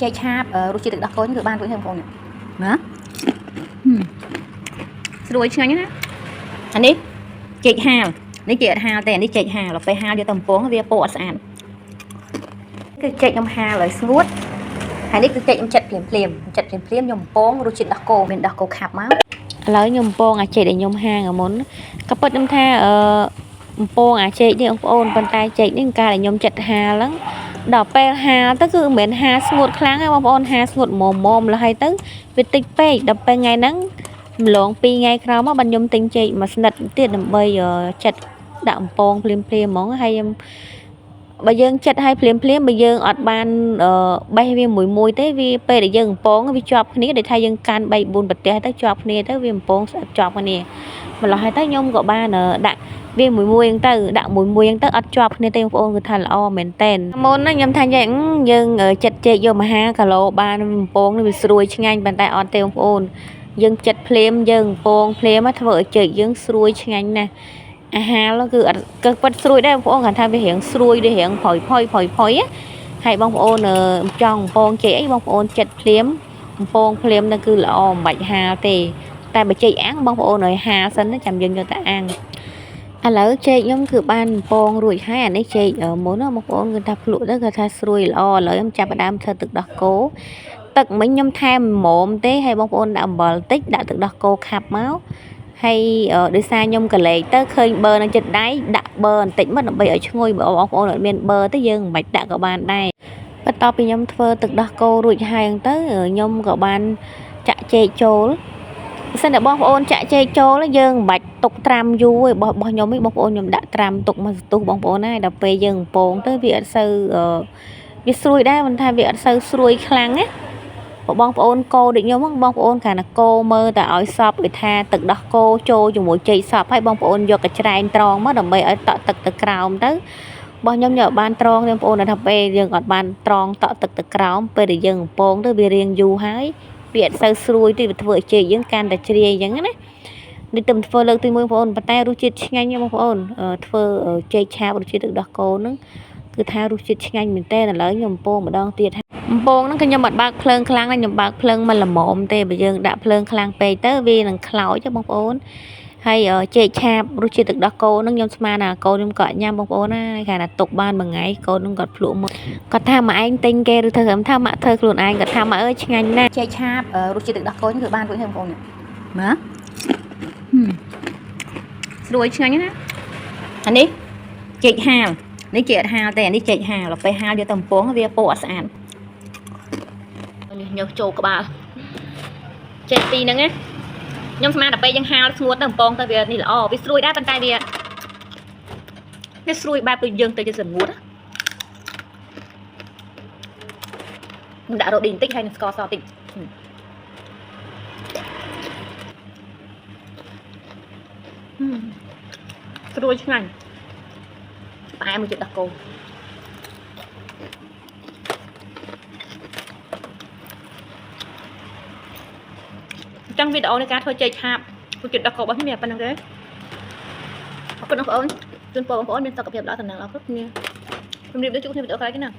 ចេកឆាបរសជាតិទឹកដោះគោគឺបានរួចហើយបងប្អូនណាស្រួយឆ្ងាញ់ណាអានេះចេកហាលនេះគេអត់ហាលទេអានេះចេកហាលដល់ពេលហាលយកទៅបំពងវាពណ៌អត់ស្អាតគឺចេកខ្ញុំហាលឲ្យស្ងួតហើយនេះគឺចេកខ្ញុំចិតភ្លាមខ្ញុំបំពងរសជាតិដោះគោមានដោះគោខាប់មកឥឡូវខ្ញុំបំពងអាចេកដែលខ្ញុំហាងមុនក៏ពិតខ្ញុំថាបំពងអាចេកនេះបងប្អូនប៉ុន្តែចេកនេះកាលដែលខ្ញុំចិត្តហាលហ្នឹងដល់ពេលហាលទៅគឺមិនមែនហាលស្ងួតខ្លាំងទេបងប្អូនហាលស្ងួតមុំលហើយទៅវាតិចពេកដល់ពេលថ្ងៃហ្នឹងម្លង2ថ្ងៃក្រោយមកបានខ្ញុំទិញចេកមួយស្និតទៀតដើម្បីចិត្តដាក់បំពងភ្លាមហ្មងហើយខ្ញុំបើយើងចិត្តឲ្យភ្លាមបើយើងអត់បានបេះវាមួយទេវាពេលដែលយើងបំពងវាជាប់គ្នាដូចថាយើងកាន់3 4ប្រទេសទៅជាប់គ្នាទៅវាបំពងស្អិតជាប់គ្នាម្ល៉េះហើយទៅខ្ញុំក៏បានដាក់វាមួយហ្នឹងទៅដាក់មួយហ្នឹងទៅអត់ជាប់គ្នាទេបងប្អូនគឺថាល្អមែនតែនមុនហ្នឹងខ្ញុំថាយ៉ាងយើងចិត្តចេកយកមហាគីឡូបានបំពងវាស្រួយឆ្ងាញ់ប៉ុន្តែអត់ទេបងប្អូនយើងចិត្តភ្លាមយើងបំពងភ្លាមធ្វើឲ្យចេកយើងស្រួយឆ្ងាញ់ណាស់អាហារគឺអត់គឺប៉ិតស្រួយដែរបងប្អូនគាត់ថាវារៀងស្រួយដូចរៀងផុយហើយបងប្អូនចង់បំពងចេកអីបងប្អូនចិត្តភ្លាមបំពងភ្លាមទៅគឺល្អមិនបាច់ហាលទេតែបើចេកអាំងបងប្អូនឲ្យហាលសិនចាំយើងយកទៅអាំងឥឡូវចេកខ្ញុំគឺបានបំពងរួចហើយអានេះចេកមុនបងប្អូនគឺថាភ្លក់ទៅគឺថាស្រួយល្អឥឡូវខ្ញុំចាប់ផ្ដើមធ្វើទឹកដោះគោទឹកមិញខ្ញុំថែមមុំទេហើយបងប្អូនដាក់អំបិលតិចដាក់ទឹកដោះគោខាប់មកហើយដោយសារខ្ញុំកលែកទៅឃើញប៊ឺនៅចិត្តដៃដាក់ប៊ឺបន្តិចមកដើម្បីឲ្យឈ្ងុយបើបងប្អូនអត់មានប៊ឺទេយើងមិនបាច់ដាក់ក៏បានដែរបន្ទាប់ពីខ្ញុំធ្វើទឹកដោះគោរួចហើយទៅខ្ញុំក៏បានចាក់ចេកចូលបើសិនតែបងប្អូនចាក់ចេកចូលយើងមិនបាច់ទុកត្រាំយូរទេរបស់ខ្ញុំនេះបងប្អូនខ្ញុំដាក់ត្រាំទុកមកសន្ទុះបងប្អូនហើយដល់ពេលយើងបំពងទៅវាអត់សូវវាស្រួយដែរមិនថាវាអត់សូវស្រួយខ្លាំងណាបងប្អូនកោដូចខ្ញុំបងប្អូនគ្រាន់តែកោមើលតែឲ្យសពដូចថាទឹកដោះគោចូលជាមួយចេកសពហើយបងប្អូនយកកញ្ច្រែងត្រង់មកដើម្បីឲ្យតក់ទឹកទៅក្រោមទៅរបស់ខ្ញុំយកបានត្រង់បងប្អូនថាពេលយើងអត់បានត្រង់តក់ទឹកទៅក្រោមពេលដែលយើងបំពងទៅវារៀងយូរហើយវាអត់សូវស្រួយទេវាធ្វើឲ្យចេកយើងកាន់តែជ្រាយអញ្ចឹងណានេះទៅធ្វើលើកទី1បងប្អូនប៉ុន្តែរសជាតិឆ្ងាញ់ណាស់បងប្អូនធ្វើចេកឆាបរសជាតិទឹកដោះគោហ្នឹងគឺថារសជាតិឆ្ងាញ់មែនតើឥឡូវខ្ញុំបំពងម្ដងទៀតបំពងហ្នឹងខ្ញុំអត់បើកភ្លើងខ្លាំងណាខ្ញុំបើកភ្លើងមកល្មមទេបើយើងដាក់ភ្លើងខ្លាំងពេកទៅវានឹងខ្លោចបងប្អូនហើយចេកឆាបរសជាតិទឹកដោះគោហ្នឹងខ្ញុំស្មានថាកូនខ្ញុំក៏ញ៉ាំបងប្អូនហើយគេថាទុកបានមួយថ្ងៃកូនខ្ញុំគាត់ភ្លក់មកគាត់ថាមកឯងទិញគេឬធ្វើខ្ញុំថាមកធ្វើខ្លួនឯងគាត់ថាមកអើយឆ្ងាញ់ណាស់ចេកឆាបរសជាតិទឹកដោះគោគឺបានរួចហើយបងប្អូនណាស្រួយឆ្ងាញ់ណាអានេះចេកហាលនេះចេកអត់ហាលទេអានេះចេកហាលដល់ពេលហាលយកទៅបំពងវាពណ៌អត់ស្អាតញើសចូលក្បាលចេកពីរហ្នឹងណាខ្ញុំស្មានតែពេលយើងហាលស្ងួតទៅបំពងទៅវានេះល្អវាស្រួយដែរប៉ុន្តែវាស្រួយបែបដូចយើងទៅជាស្ងួតខ្ញុំដាក់រ៉ូឌីបន្តិចហើយនឹងស្ករសតិចស្រួយឆ្ងាញ់ផ្អែមមួយចិត្តដោះគោចឹងវីដេអូនៃការធ្វើចេកឆាបរសជាតិដោះគោរបស់ខ្ញុំមានប៉ុណ្្នឹងទេអរគុណបងប្អូនជូនពរបងប្អូនមានសុខភាពល្អសំណាងល្អគ្រប់គ្នាជំរាបលាជួបគ្នាវីដេអូក្រោយទៀតណា